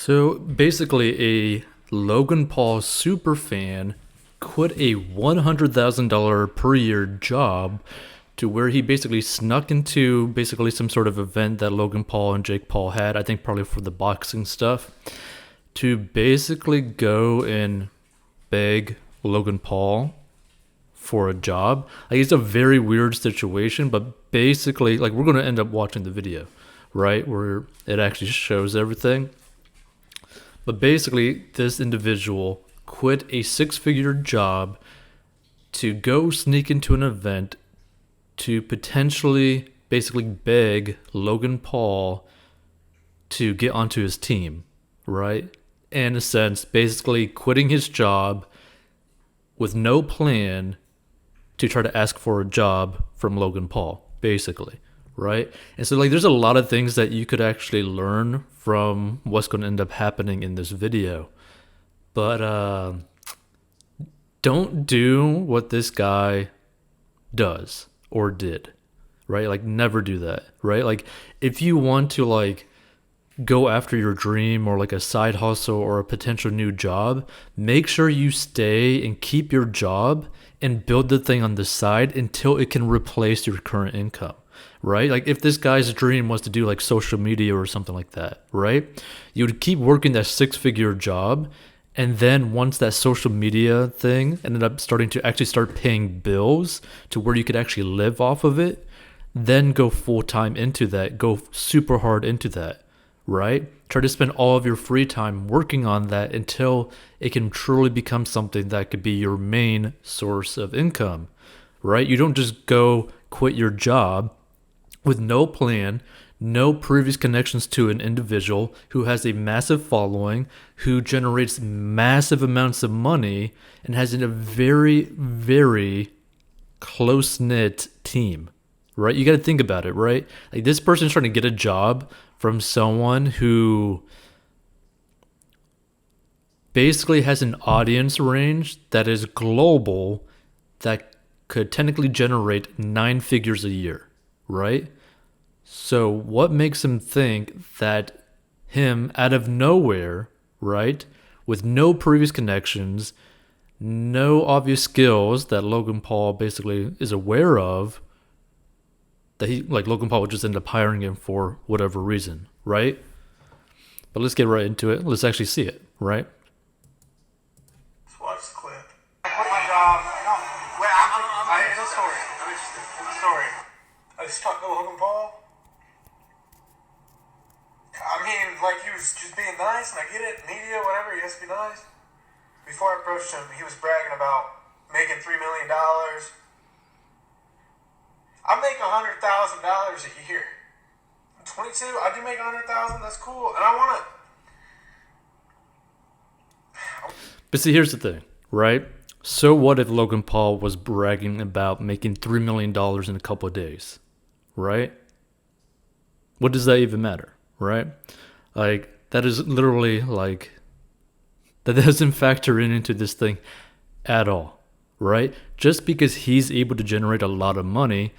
So basically, a Logan Paul super fan quit a $100,000 per year job to where he basically snuck into basically some sort of event that Logan Paul and Jake Paul had, I think probably for the boxing stuff, to basically go and beg Logan Paul for a job. Like, it's a very weird situation, but basically, like, we're going to end up watching the video, right? Where it actually shows everything. But basically, this individual quit a six-figure job to go sneak into an event to potentially basically beg Logan Paul to get onto his team, right? In a sense, basically quitting his job with no plan to try to ask for a job from Logan Paul, basically, right? And so, like, there's a lot of things that you could actually learn from what's going to end up happening in this video. But don't do what this guy does or did, right? Like, never do that, right? Like, if you want to, like, go after your dream or like a side hustle or a potential new job, make sure you stay and keep your job and build the thing on the side until it can replace your current income, right? Like, if this guy's dream was to do like social media or something like that, right? You would keep working that six-figure job, and then once that social media thing ended up starting to actually start paying bills to where you could actually live off of it, then go full-time into that, go super hard into that, right? Try to spend all of your free time working on that until it can truly become something that could be your main source of income, right? You don't just go quit your job with no plan, no previous connections to an individual who has a massive following, who generates massive amounts of money, and has a very, very close-knit team, right? You got to think about it, right? Like, this person's trying to get a job from someone who basically has an audience range that is global, that could technically generate 9 figures a year, right? So what makes him think that him out of nowhere, right, with no previous connections, no obvious skills that Logan Paul basically is aware of, that he, like, Logan Paul would just end up hiring him for whatever reason, right? But let's get right into it. Let's actually see it, right? Let's watch the clip. I quit my job. No, wait, it's a story. I'm interested. It's a story. I just talked to Logan Paul. I mean, like, he was just being nice, and I get it. Media, whatever, he has to be nice. Before I approached him, he was bragging about making $3 million. I make $100,000 a year. I'm 22. I do make $100,000. That's cool, and I want to. But see, here's the thing, right? So what if Logan Paul was bragging about making $3 million in a couple of days, right? What does that even matter, right? Like, that is literally, like, that doesn't factor into this thing at all, right? Just because he's able to generate a lot of money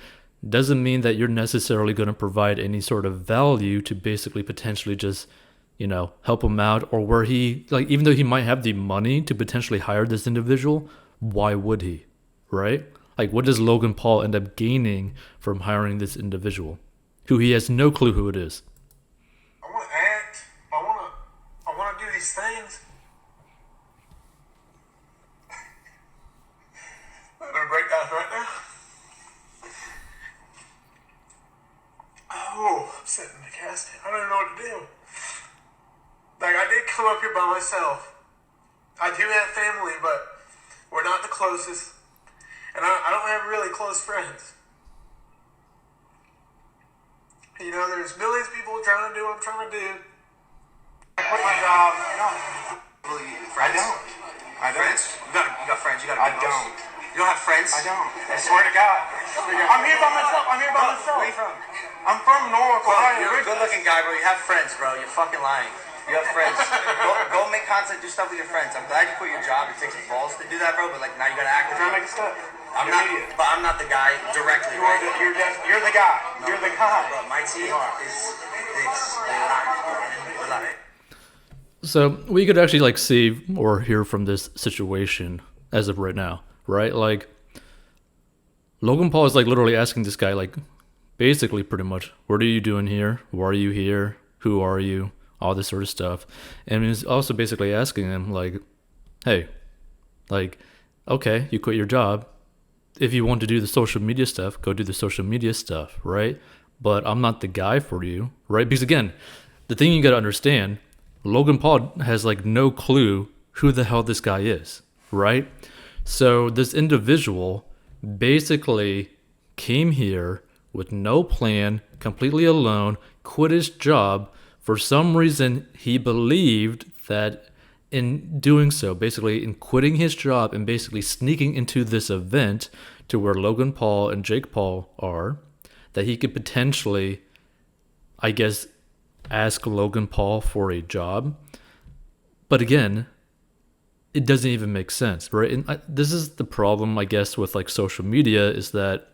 doesn't mean that you're necessarily going to provide any sort of value to basically potentially just, you know, help him out, or where he, like, even though he might have the money to potentially hire this individual, why would he, right? Like, what does Logan Paul end up gaining from hiring this individual who he has no clue who it is? I want to act. I want to do these things. I'm going to break down right now. Oh, I'm sitting in the casket. I don't even know what to do. Like, I did come up here by myself. I do have family, but we're not the closest. And I don't have really close friends. You know, there's millions of people trying to do what I'm trying to do. I quit my job. No. Friends? I don't. Friends? You got friends. You got. I don't. You don't have friends? I don't. I swear to God. I'm here by myself. Where you from? I'm from Norwalk, Ohio. You're a good-looking guy, bro. You have friends, bro. You're fucking lying. You have friends. go make content. Do stuff with your friends. I'm glad you quit your job. It takes balls to do that, bro. But, like, now you gotta act. Trying to make a step. But I'm not the guy directly. You're the guy. No, You're the guy. Bro, my team is this. We're live. So we could actually like see or hear from this situation as of right now, right? Like Logan Paul is like literally asking this guy like basically pretty much, what are you doing here? Why are you here? Who are you? All this sort of stuff. And he's also basically asking him like, hey, like, okay, you quit your job. If you want to do the social media stuff, go do the social media stuff, right? But I'm not the guy for you, right? Because again, the thing you got to understand, Logan Paul has like no clue who the hell this guy is, right? So this individual basically came here with no plan, completely alone, quit his job. For some reason, he believed that in doing so, basically in quitting his job and basically sneaking into this event to where Logan Paul and Jake Paul are, that he could potentially, I guess, ask Logan Paul for a job. But again, it doesn't even make sense, right? And this is the problem, I guess, with like social media is that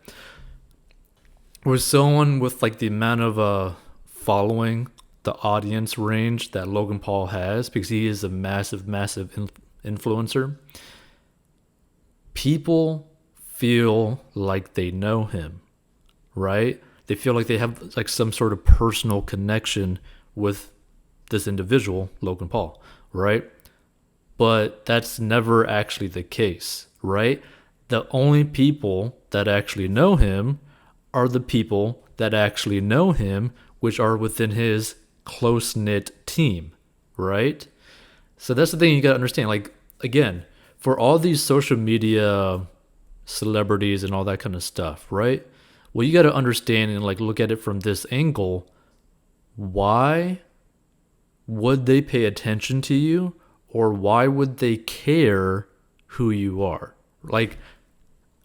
with someone with like the amount of following, the audience range that Logan Paul has, because he is a massive, massive influencer, people feel like they know him, right? They feel like they have like some sort of personal connection with this individual, Logan Paul, right? But that's never actually the case, right? The only people that actually know him are the people that actually know him, which are within his close-knit team, right? So that's the thing you got to understand. Like, again, for all these social media celebrities and all that kind of stuff, right? Well, you got to understand and like look at it from this angle. Why would they pay attention to you, or why would they care who you are? Like,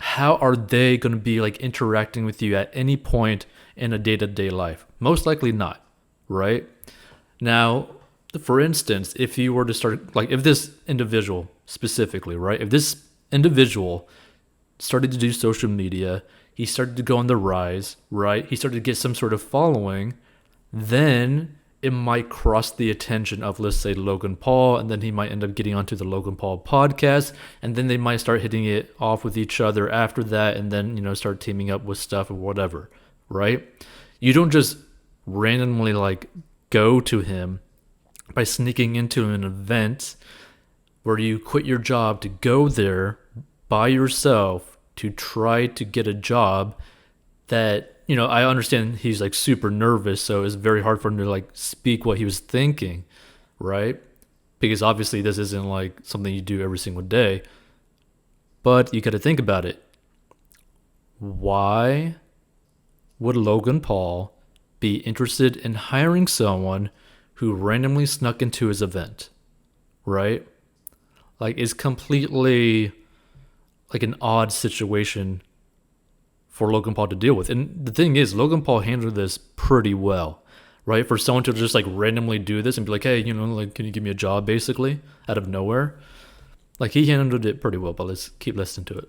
how are they going to be like interacting with you at any point in a day-to-day life? Most likely not, right? Now, for instance, if you were to start, like if this individual specifically, right? If this individual started to do social media, he started to go on the rise, right? He started to get some sort of following, then it might cross the attention of, let's say, Logan Paul, and then he might end up getting onto the Logan Paul podcast, and then they might start hitting it off with each other after that, and then, you know, start teaming up with stuff or whatever, right? You don't just randomly, like, go to him by sneaking into an event where you quit your job to go there by yourself to try to get a job that, you know, I understand he's like super nervous, so it's very hard for him to like speak what he was thinking, right? Because obviously this isn't like something you do every single day. But you got to think about it. Why would Logan Paul be interested in hiring someone who randomly snuck into his event, right? Like, it's completely like an odd situation for Logan Paul to deal with. And the thing is, Logan Paul handled this pretty well, right? For someone to just like randomly do this and be like, hey, you know, like, can you give me a job basically out of nowhere? Like, he handled it pretty well, but let's keep listening to it.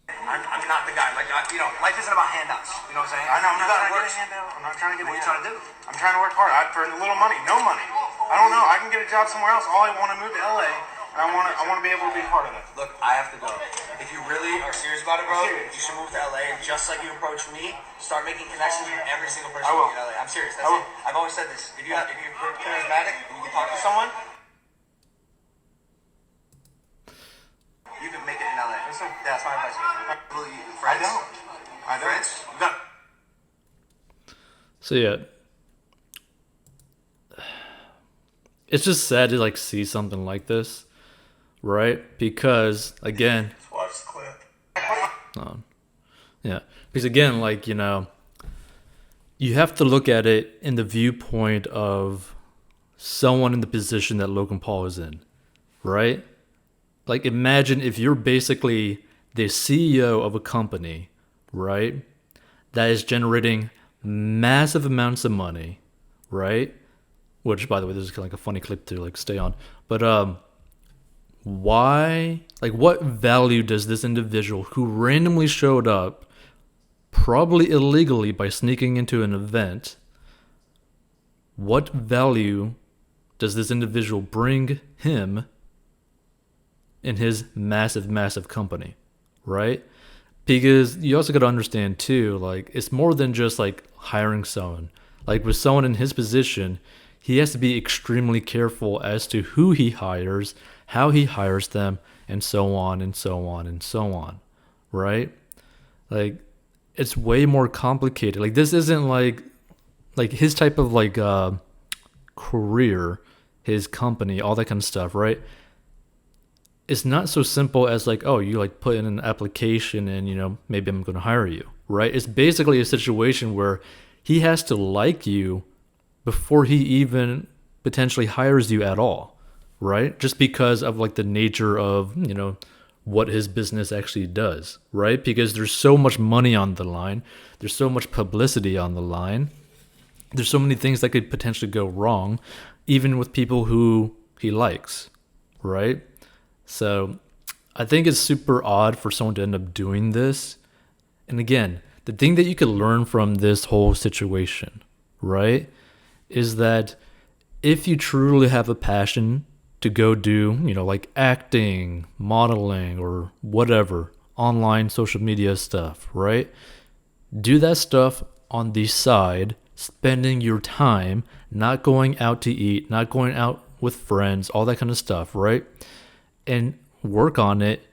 I'm not the guy. Like, you know, life isn't about handouts. You know what I'm saying? I know, I'm not trying to get a handout. I'm not trying to get a handout. What are you trying to do? I'm trying to work hard. For a little money. No money. I don't know. I can get a job somewhere else. All I want to move to LA. And I want to be able to be part of it. Look, I have to go. If you really are serious about it, bro, you should move to LA. And just like you approach me, start making connections with every single person in LA. I'm serious. That's it. I've always said this. If you're charismatic and you can talk to someone, you can make it in LA. That's my advice. Friends? I don't. Friends? No. So yeah, it's just sad to like see something like this, right? Because again, Watch the clip. yeah, because again, like, you know, you have to look at it in the viewpoint of someone in the position that Logan Paul is in, right? Like, imagine if you're basically the CEO of a company, right, that is generating massive amounts of money, right? Which, by the way, this is kind of like a funny clip to like stay on. But why? Like, what value does this individual who randomly showed up, probably illegally by sneaking into an event, what value does this individual bring him in his massive, massive company, right? Because you also got to understand too, like, it's more than just like hiring someone. Like with someone in his position, he has to be extremely careful as to who he hires, how he hires them, and so on and so on and so on, right? Like, it's way more complicated. Like, this isn't like his type of like career, his company, all that kind of stuff, right? It's not so simple as like, oh, you like put in an application and, you know, maybe I'm going to hire you, right? It's basically a situation where he has to like you before he even potentially hires you at all, right? Just because of like the nature of, you know, what his business actually does, right? Because there's so much money on the line, there's so much publicity on the line, there's so many things that could potentially go wrong, even with people who he likes, right? So I think it's super odd for someone to end up doing this. And again, the thing that you could learn from this whole situation, right, is that if you truly have a passion to go do, you know, like acting, modeling, or whatever, online social media stuff, right? Do that stuff on the side, spending your time not going out to eat, not going out with friends, all that kind of stuff, right? And work on it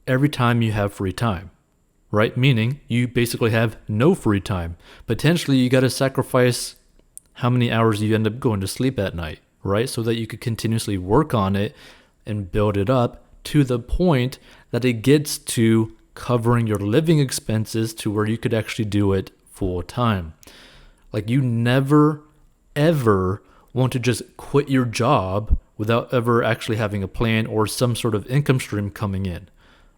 every time you have free time, right? Meaning you basically have no free time. Potentially you got to sacrifice how many hours you end up going to sleep at night, right? So that you could continuously work on it and build it up to the point that it gets to covering your living expenses to where you could actually do it full time. Like, you never, ever want to just quit your job without ever actually having a plan or some sort of income stream coming in,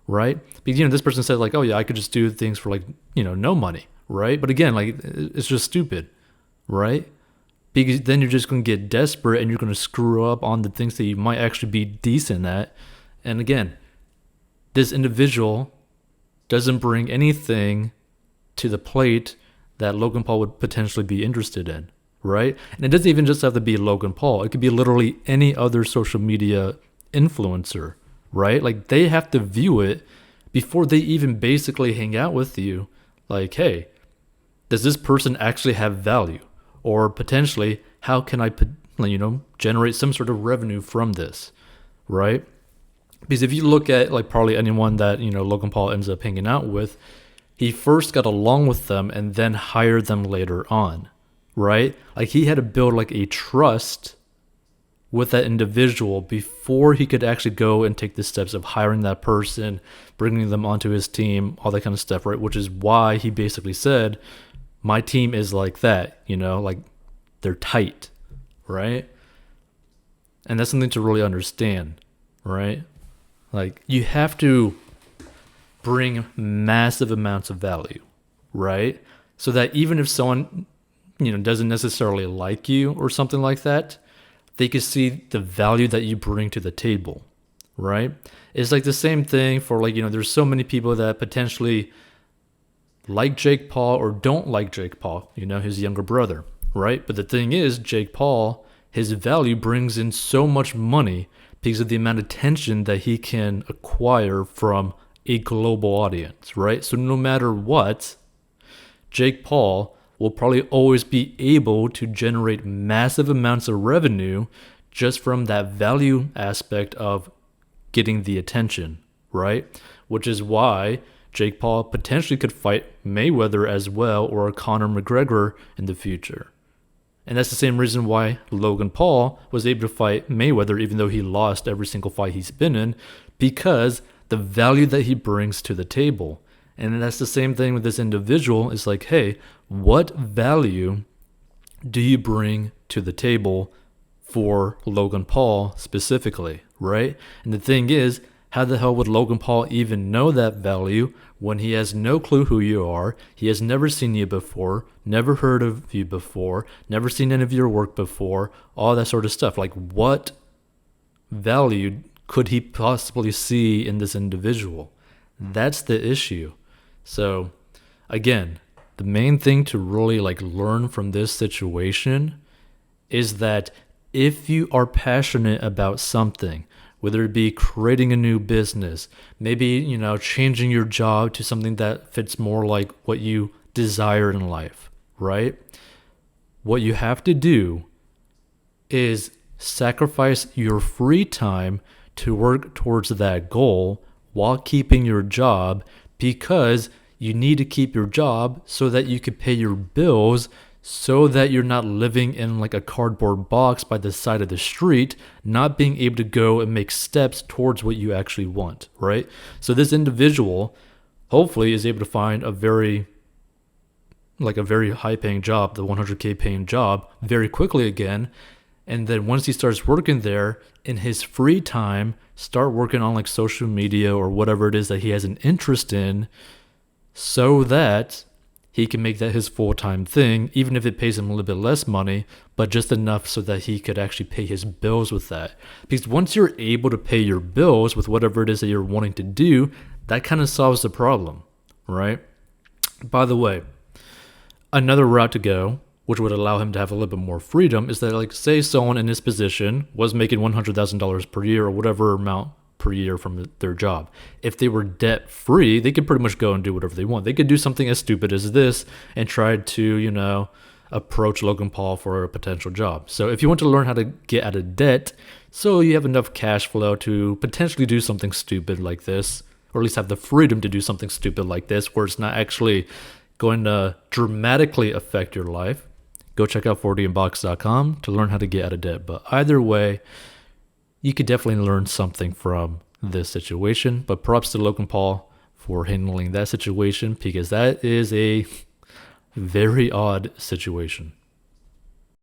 right? Because, you know, this person said like, oh yeah, I could just do things for like, you know, no money, right? But again, like, it's just stupid, right? Because then you're just going to get desperate and you're going to screw up on the things that you might actually be decent at. And again, this individual doesn't bring anything to the plate that Logan Paul would potentially be interested in, right? And it doesn't even just have to be Logan Paul. It could be literally any other social media influencer, right? Like, they have to view it before they even basically hang out with you. Like, hey, does this person actually have value? Or potentially, how can I, you know, generate some sort of revenue from this, right? Because if you look at like probably anyone that, you know, Logan Paul ends up hanging out with, he first got along with them and then hired them later on, right? Like, he had to build like a trust with that individual before he could actually go and take the steps of hiring that person, bringing them onto his team, all that kind of stuff, right? Which is why he basically said, my team is like that, you know, like, they're tight, right? And that's something to really understand, right? Like, you have to bring massive amounts of value, right? So that even if someone, you know, doesn't necessarily like you or something like that, they can see the value that you bring to the table, right? It's like the same thing for like, you know, there's so many people that potentially like Jake Paul or don't like Jake Paul, you know, his younger brother, right? But the thing is, Jake Paul, his value brings in so much money because of the amount of attention that he can acquire from a global audience, right? So no matter what, Jake Paul will probably always be able to generate massive amounts of revenue just from that value aspect of getting the attention, right? Which is why Jake Paul potentially could fight Mayweather as well, or Conor McGregor in the future. And that's the same reason why Logan Paul was able to fight Mayweather even though he lost every single fight he's been in, because the value that he brings to the table. And that's the same thing with this individual. It's like, hey, what value do you bring to the table for Logan Paul specifically, right? And the thing is, how the hell would Logan Paul even know that value when he has no clue who you are? He has never seen you before, never heard of you before, never seen any of your work before, all that sort of stuff. Like, what value could he possibly see in this individual? That's the issue. So, again, the main thing to really like learn from this situation is that if you are passionate about something, whether it be creating a new business, maybe, changing your job to something that fits more like what you desire in life, right? What you have to do is sacrifice your free time to work towards that goal while keeping your job, because you need to keep your job so that you can pay your bills, so that you're not living in like a cardboard box by the side of the street, not being able to go and make steps towards what you actually want, right? So this individual hopefully is able to find a very high paying job, the 100K paying job, very quickly again. And then once he starts working there, in his free time, start working on like social media or whatever it is that he has an interest in, so that he can make that his full-time thing, even if it pays him a little bit less money, but just enough so that he could actually pay his bills with that. Because once you're able to pay your bills with whatever it is that you're wanting to do, that kind of solves the problem, right? By the way, another route to go, which would allow him to have a little bit more freedom, is that, like, say someone in his position was making $100,000 per year or whatever amount per year from their job. If they were debt free, they could pretty much go and do whatever they want. They could do something as stupid as this and try to, approach Logan Paul for a potential job. So if you want to learn how to get out of debt, so you have enough cash flow to potentially do something stupid like this, or at least have the freedom to do something stupid like this, where it's not actually going to dramatically affect your life, go check out 40inbox.com to learn how to get out of debt. But either way, you could definitely learn something from this situation. But props to Logan Paul for handling that situation, because that is a very odd situation.